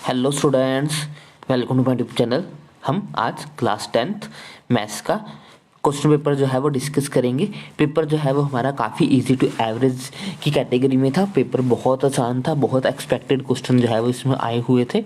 Hello students, welcome to my YouTube channel. हम आज class 10th maths का question paper जो है वो डिस्कस करेंगे। पेपर जो है वो हमारा काफ़ी इजी टू एवरेज की कैटेगरी में था। पेपर बहुत आसान था, बहुत एक्सपेक्टेड क्वेश्चन जो है वो इसमें आए हुए थे।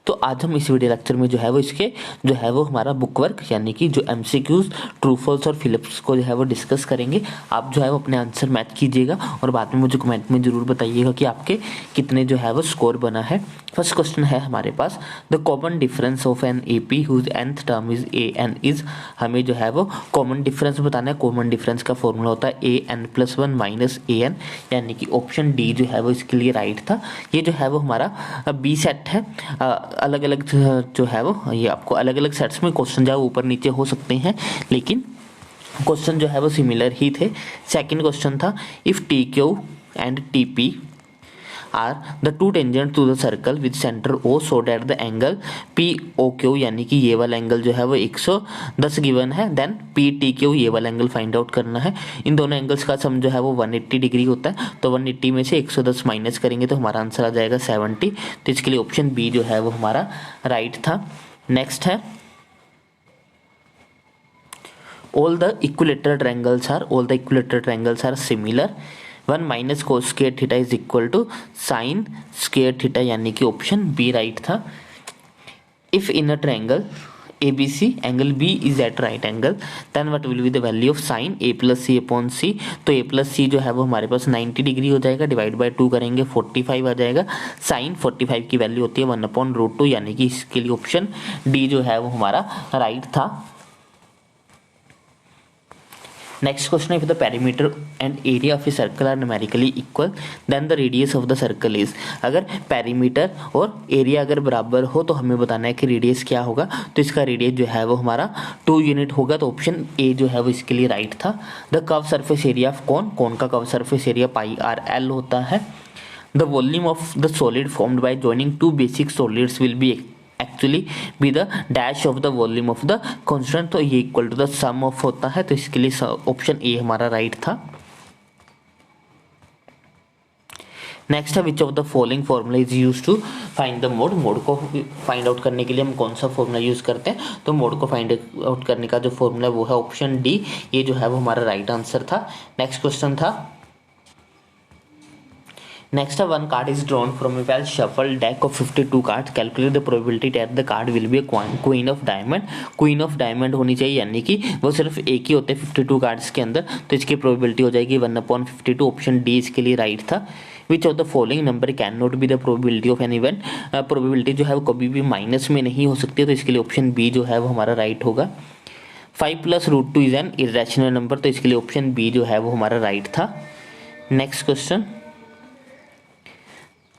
तो आज हम इस वीडियो लेक्चर में जो है वो इसके जो है वो हमारा बुक वर्क यानी कि जो एमसीक्यूज, ट्रू फॉल्स और फिलिप्स को जो है वो डिस्कस करेंगे। आप जो है वो अपने आंसर मैच कीजिएगा और बाद में मुझे कमेंट में ज़रूर बताइएगा कि आपके कितने जो है वो स्कोर बना है। फर्स्ट क्वेश्चन है हमारे पास, the common difference of an A P whose nth term is a n is. हमें जो है वो कॉमन डिफरेंस बताना है। कॉमन डिफरेंस का फॉर्मूला होता है A N plus one minus A N, यानी कि ऑप्शन डी जो है वो इसके लिए राइट था। ये जो है वो हमारा बी सेट है। अलग अलग जो है वो ये आपको अलग अलग सेट्स में क्वेश्चन जो है ऊपर नीचे हो सकते हैं, लेकिन क्वेश्चन जो है वो सिमिलर ही थे। सेकंड क्वेश्चन था, if T Q and T P are the two tangent to the circle with centre O so that the angle P O Q, यानी कि ये वाला एंगल जो है वो 110 गिवन है, देन पी टी क्यू ये वाला एंगल फाइंड आउट करना है। इन दोनों एंगल्स का सम जो है वो 180 डिग्री होता है, तो 180 में से 110 माइनस करेंगे तो हमारा आंसर आ जाएगा 70। तो इसके लिए ऑप्शन बी जो है वो हमारा राइट था। नेक्स्ट है, all the equilateral triangles are similar, 1 minus cos square theta is equal to sin square theta, यानी कि ऑप्शन बी राइट था। if in a triangle ABC angle B is at right angle then what will be the value of sin A plus C upon C। तो A plus C जो है वो हमारे पास 90 degree हो जाएगा, divide by 2 करेंगे 45 आ जाएगा। sin 45 की वैल्यू होती है 1/√2, यानी कि इसके लिए ऑप्शन डी जो है वो हमारा राइट था। Next question, if the perimeter and area of a circle are numerically equal then the radius of the circle is। अगर पेरीमीटर और एरिया अगर बराबर हो तो हमें बताना है कि रेडियस क्या होगा। तो इसका रेडियस जो है वो हमारा 2 यूनिट होगा, तो ऑप्शन ए जो है वो इसके लिए राइट था। The curve surface area of cone का curve surface area pi r l होता है। The volume of the solid formed by joining two basic solids will be actually be the dash of the volume of द कॉन्स्टेंट, तो ये equal to the sum of होता है, तो इसके लिए ऑप्शन ए हमारा राइट था। नेक्स्ट है, which of the following formula is use to find the mode. Mode को फाइंड आउट करने के लिए हम कौन सा फॉर्मूला यूज करते हैं, तो मोड को फाइंड आउट करने का जो फॉर्मूला है वो है ऑप्शन डी, ये जो है वो हमारा राइट आंसर था। नेक्स्ट क्वेश्चन था, next one card is drawn from a well shuffled deck of 52 cards, calculate the probability that the card will be a queen of diamond। queen of diamond होनी चाहिए, यानी कि वो सिर्फ एक ही होते हैं 52 कार्ड्स के अंदर, तो इसकी प्रोबेबिलिटी हो जाएगी 1/52। ऑप्शन डी इसके लिए राइट था। विच of the following number can not be the probability of an event. Probability जो है वो कभी भी माइनस में नहीं हो सकती है, तो इसके लिए ऑप्शन बी जो है वो हमारा राइट होगा। 5 + √2 इज एन इरेशनल नंबर, तो इसके लिए ऑप्शन बी जो है वो हमारा राइट था। Next question,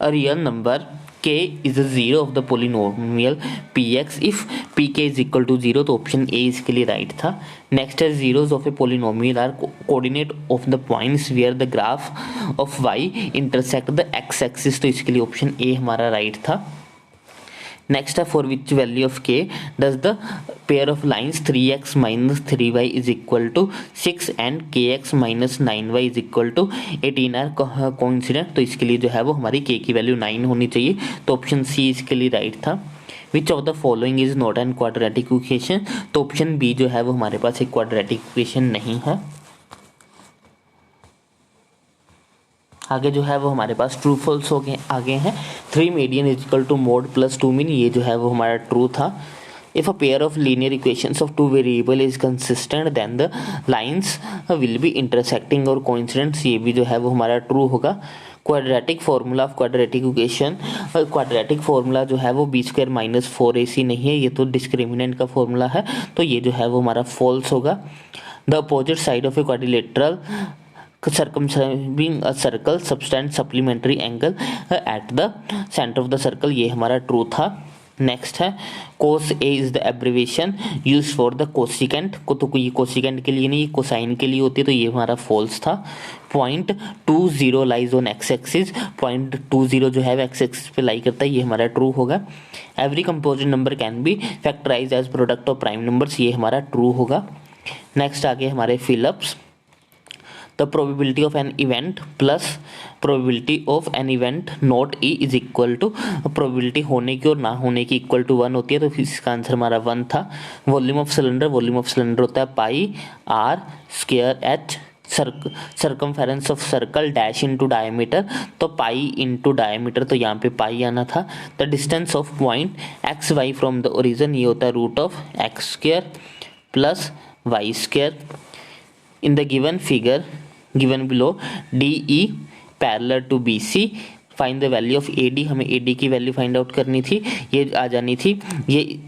a real number k is a zero of the polynomial px if pk is equal to 0, तो ऑप्शन ए इसके लिए राइट था। नेक्स्ट है, zeros of a polynomial are coordinate of the points where the graph of y intersect the x axis, तो इसके लिए option A हमारा right था। नेक्स्ट है, for which value of K does the pair of lines 3x minus 3y is equal to 6 and kx minus 9y is equal to 18 are coincident, तो इसके लिए जो है वो हमारी k की वैल्यू 9 होनी चाहिए, तो ऑप्शन सी इसके लिए राइट था। विच of the following is not an quadratic equation, तो ऑप्शन बी जो है वो हमारे पास एक क्वाड्रेटिक इक्वेशन नहीं है। आगे जो है वो हमारे पास ट्रू फॉल्स हो गए आगे हैं। 3 median is equal to mode plus 2 mean, ये जो है वो हमारा ट्रू था। If a pair of linear equations of 2 variable is consistent then the lines will be intersecting और कोइंसिडेंट्स, ये भी जो है वो हमारा ट्रू होगा। Quadratic formula of quadratic equation, quadratic formula जो है वो b² - 4ac नहीं है, ये तो डिस्क्रिमिनेंट का फॉर्मूला है, तो ये जो है वो हमारा फॉल्स होगा। The opposite side of a quadrilateral circumscribing a circle subtend supplementary angle at the center of the circle, ये हमारा ट्रू था। नेक्स्ट है, cos a is the abbreviation use for the cosecant, को तो ये कोसिकेंट के लिए नहीं, कोसाइन के लिए होती है, तो ये हमारा फॉल्स था। 0.20 लाइज ऑन एक्स एक्सिस, 0.20 जो है एक्स एक्सिस पे लाई करता है, ये हमारा ट्रू होगा। Every composite number can be factorize as product of prime numbers, ये हमारा ट्रू होगा। नेक्स्ट आगे हमारे fill ups, the probability of an event plus probability of an event not E is equal to, probability होने की और ना होने की इक्वल टू 1 होती है, तो फिर इसका आंसर हमारा 1 था। वॉल्यूम ऑफ सिलेंडर होता है pi r square h, circumference of circle dash into diameter, तो पाई इनटू डायमीटर, तो यहाँ पे पाई आना था। The distance of point X Y from the origin, ये होता है root of X square plus Y square. In the given figure given below D E parallel to B C, find the value of A D, हमें A D की value find out करनी थी, ये आ जानी थी। ये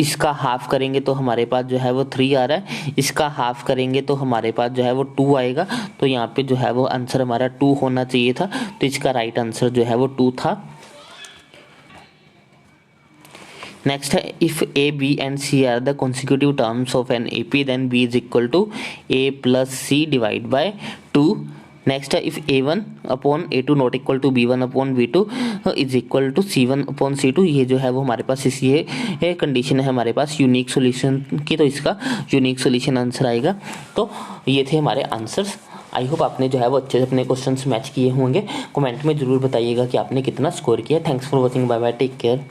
इसका हाफ करेंगे तो हमारे पास जो है वो 3 आ रहा है, इसका हाफ करेंगे तो हमारे पास जो है वो 2 आएगा, तो यहाँ पे जो है वो आंसर हमारा 2 होना चाहिए था, तो इसका राइट आंसर जो है वो 2 था। नेक्स्ट है if a b and c are the consecutive terms of an A P then b is equal to a plus c divide by 2। Next है if A1 upon A2 not equal to B1 upon B2 is equal to C1 upon C2, ये जो है वो हमारे पास इस ये condition है हमारे पास यूनिक सॉल्यूशन की, तो इसका यूनिक सॉल्यूशन आंसर आएगा। तो ये थे हमारे आंसर्स। आई होप आपने जो है वो अच्छे से अपने क्वेश्चंस मैच किए होंगे। कमेंट में जरूर बताइएगा कि आपने कितना स्कोर किया। Thanks for watching, bye bye, take care.